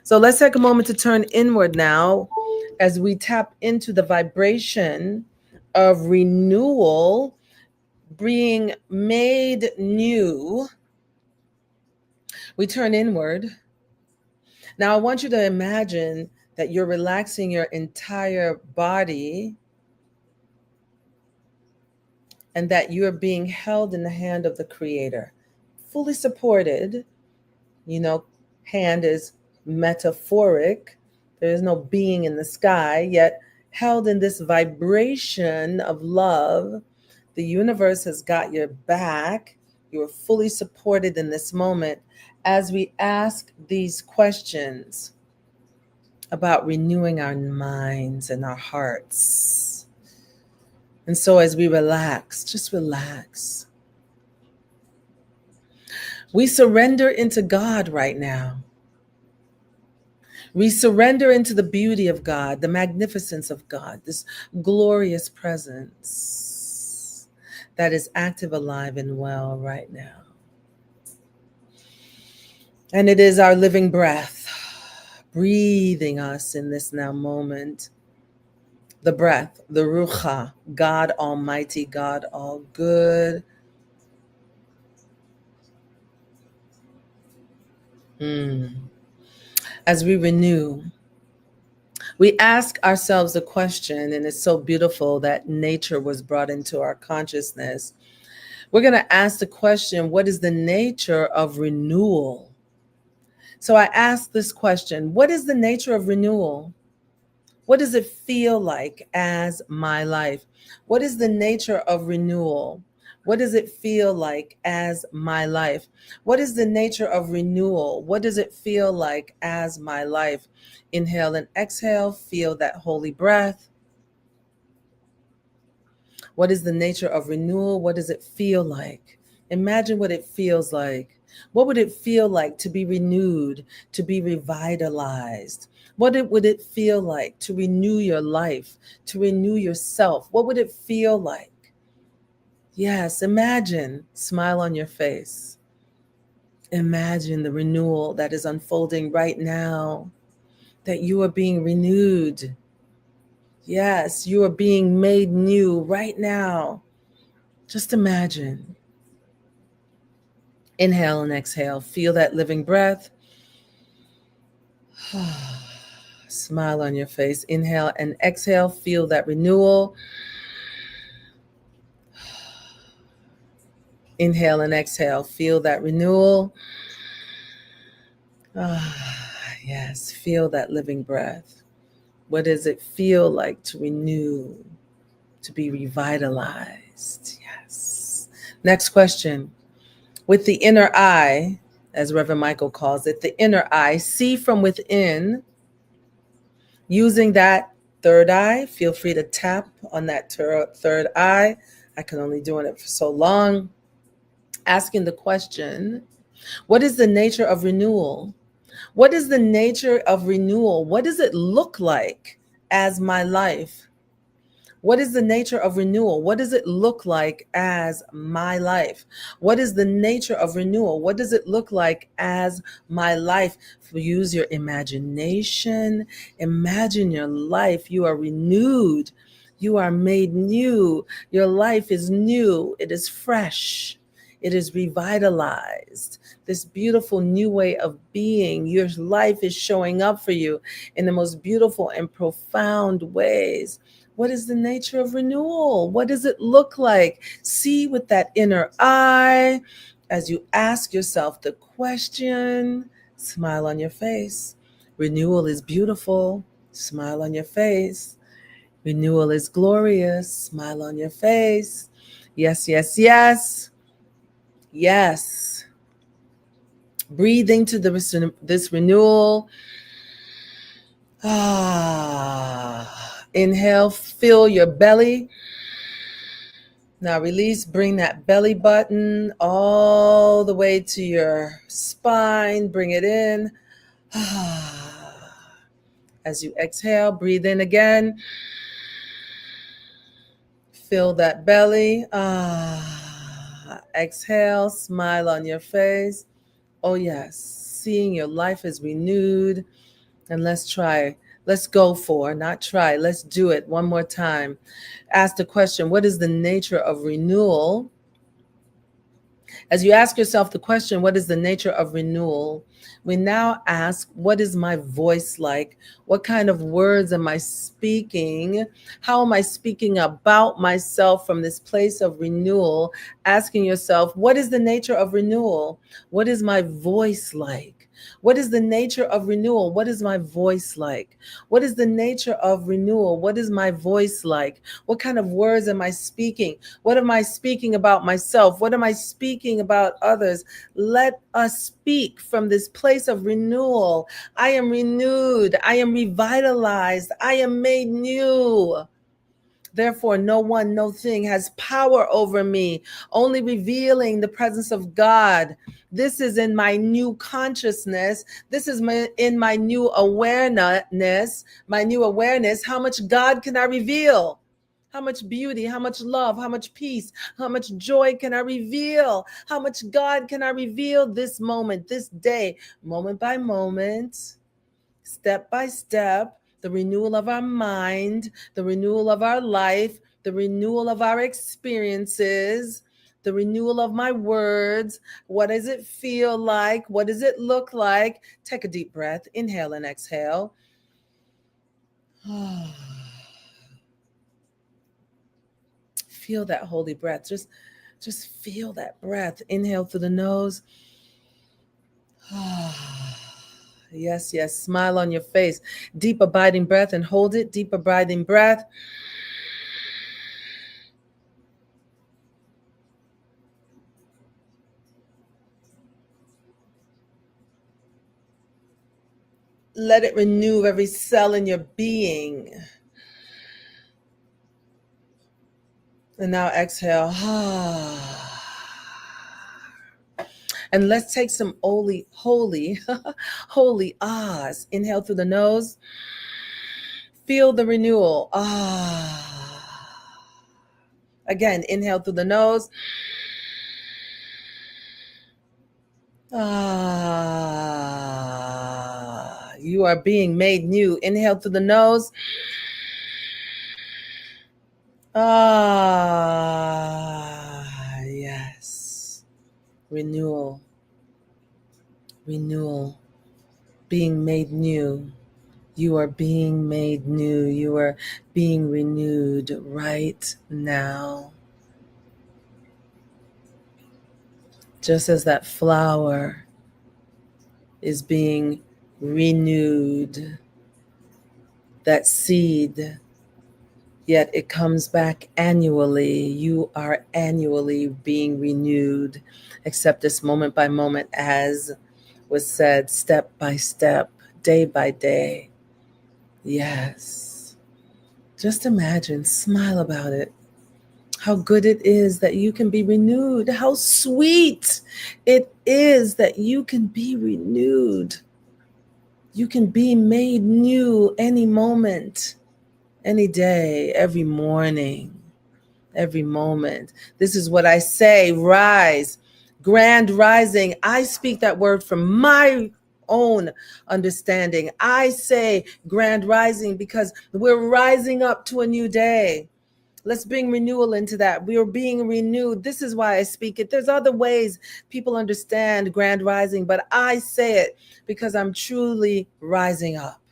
So let's take a moment to turn inward now as we tap into the vibration of renewal, being made new. We turn inward. Now, I want you to imagine that you're relaxing your entire body and that you're being held in the hand of the Creator, fully supported. You know, hand is metaphoric. There is no being in the sky, yet held in this vibration of love. The universe has got your back. You are fully supported in this moment as we ask these questions about renewing our minds and our hearts. And so as we relax, just relax. We surrender into God right now. We surrender into the beauty of God, the magnificence of God, this glorious presence that is active, alive, and well right now. And it is our living breath breathing us in this now moment. The breath, the Rucha, God Almighty, God All Good. As we renew, we ask ourselves a question, and it's so beautiful that nature was brought into our consciousness. We're going to ask the question, what is the nature of renewal? So I ask this question, what is the nature of renewal? What does it feel like as my life? What is the nature of renewal? What does it feel like as my life? What is the nature of renewal? What does it feel like as my life? Inhale and exhale, feel that holy breath. What is the nature of renewal? What does it feel like? Imagine what it feels like. What would it feel like to be renewed, to be revitalized? Would it feel like to renew your life, to renew yourself? What would it feel like? Yes, imagine, smile on your face. Imagine the renewal that is unfolding right now, that you are being renewed. Yes, you are being made new right now. Just imagine. Inhale and exhale. Feel that living breath. Smile on your face. Inhale and exhale. Feel that renewal. Inhale and exhale. Feel that renewal. Yes, feel that living breath. What does it feel like to renew, to be revitalized? Yes. Next question. With the inner eye, as Reverend Michael calls it, the inner eye, see from within. Using that third eye, feel free to tap on that third eye. I can only do it for so long. Asking the question, what is the nature of renewal? What is the nature of renewal? What does it look like as my life? What is the nature of renewal? What does it look like as my life? What is the nature of renewal? What does it look like as my life? Use your imagination. Imagine your life. You are renewed. You are made new. Your life is new. It is fresh. It is revitalized. This beautiful new way of being. Your life is showing up for you in the most beautiful and profound ways. What is the nature of renewal? What does it look like? See with that inner eye as you ask yourself the question. Smile on your face. Renewal is beautiful. Smile on your face. Renewal is glorious. Smile on your face. Yes, yes, yes. Yes. Breathing to this renewal. Inhale, fill your belly. Now release, bring that belly button all the way to your spine. Bring it in. As you exhale, breathe in again. Fill that belly. Exhale, smile on your face. Oh yes, seeing your life is renewed. And let's try. Let's go for, not try. Let's do it one more time. Ask the question, what is the nature of renewal? As you ask yourself the question, what is the nature of renewal? We now ask, what is my voice like? What kind of words am I speaking? How am I speaking about myself from this place of renewal? Asking yourself, what is the nature of renewal? What is my voice like? What is the nature of renewal? What is my voice like? What is the nature of renewal? What is my voice like? What kind of words am I speaking? What am I speaking about myself? What am I speaking about others? Let us speak from this place of renewal. I am renewed. I am revitalized. I am made new. Therefore, no one, no thing has power over me, only revealing the presence of God. This is in my new consciousness. This is in my new awareness, How much God can I reveal? How much beauty, how much love, how much peace, how much joy can I reveal? How much God can I reveal this moment, this day, moment by moment? Step by step, the renewal of our mind, the renewal of our life, the renewal of our experiences, the renewal of my words. What does it feel like? What does it look like? Take a deep breath, inhale and exhale. Feel that holy breath. Just feel that breath. Inhale through the nose. Yes, yes. Smile on your face. Deep abiding breath and hold it. Deep abiding breath. Let it renew every cell in your being. And now exhale. And let's take some holy ahs. Inhale through the nose. Feel the renewal. Again, inhale through the nose. You are being made new. Inhale through the nose. Yes. Renewal. Renewal. Being made new. You are being made new. You are being renewed right now. Just as that flower is being renewed, that seed, yet it comes back annually. You are annually being renewed. Accept this moment by moment, as was said, step by step, day by day. Yes. Just imagine, smile about it. How good it is that you can be renewed. How sweet it is that you can be renewed. You can be made new any moment, any day, every morning, every moment. This is what I say, rise, grand rising. I speak that word from my own understanding. I say grand rising because we're rising up to a new day. Let's bring renewal into that. We are being renewed. This is why I speak it. There's other ways people understand grand rising, but I say it because I'm truly rising up.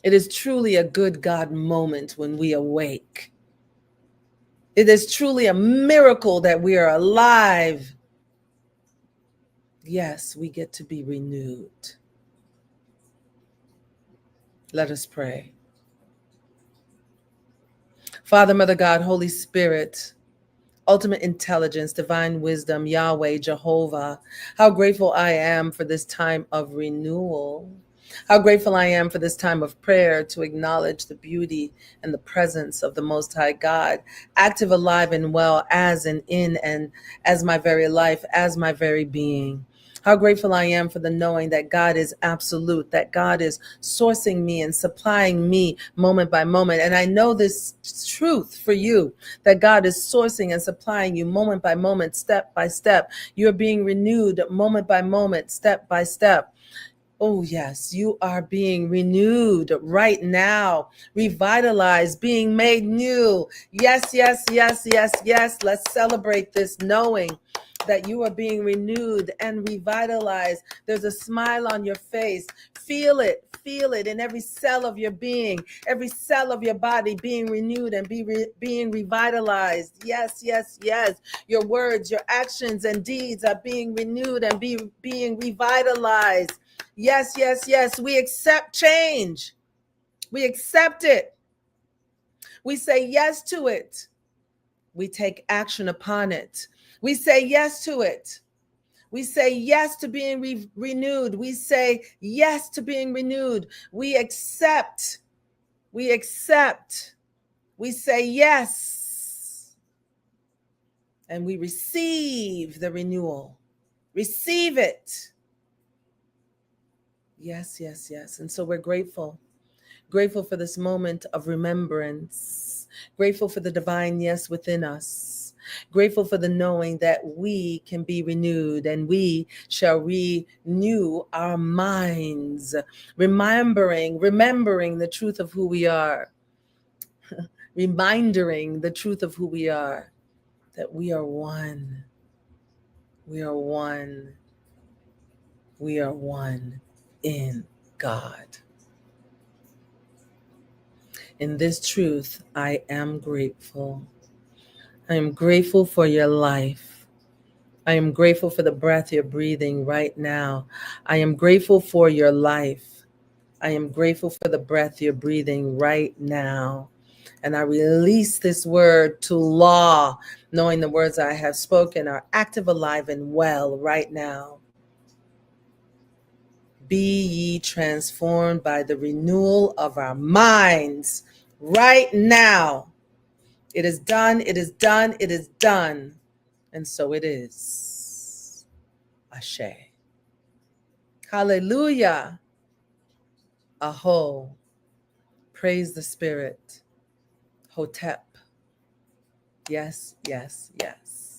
It is truly a good God moment when we awake. It is truly a miracle that we are alive. Yes, we get to be renewed. Let us pray. Father, Mother God, Holy Spirit, ultimate intelligence, divine wisdom, Yahweh, Jehovah, how grateful I am for this time of renewal. How grateful I am for this time of prayer to acknowledge the beauty and the presence of the Most High God, active, alive, and well, as and in and as my very life, as my very being. How grateful I am for the knowing that God is absolute, that God is sourcing me and supplying me moment by moment. And I know this truth for you, that God is sourcing and supplying you moment by moment, step by step. You're being renewed moment by moment, step by step. Oh, yes, you are being renewed right now, revitalized, being made new. Yes, yes, yes, yes, yes. Let's celebrate this knowing that you are being renewed and revitalized. There's a smile on your face. Feel it in every cell of your being, every cell of your body being renewed and being revitalized. Yes, yes, yes. Your words, your actions and deeds are being renewed and being revitalized. Yes, yes, yes. We accept change. We accept it. We say yes to it. We take action upon it. We say yes to it. We say yes to being renewed. We say yes to being renewed. We accept. We accept. We say yes. And we receive the renewal. Receive it. Yes, yes, yes. And so we're grateful. Grateful for this moment of remembrance. Grateful for the divine yes within us. Grateful for the knowing that we can be renewed and we shall renew our minds. Remembering the truth of who we are. Reminding the truth of who we are. That we are one. We are one. We are one in God. In this truth, I am grateful. I am grateful for your life. I am grateful for the breath you're breathing right now. I am grateful for your life. I am grateful for the breath you're breathing right now. And I release this word to law, knowing the words I have spoken are active, alive, and well right now. Be ye transformed by the renewal of our minds right now. It is done, it is done, it is done. And so it is. Ashe. Hallelujah. Aho. Praise the Spirit. Hotep. Yes, yes, yes.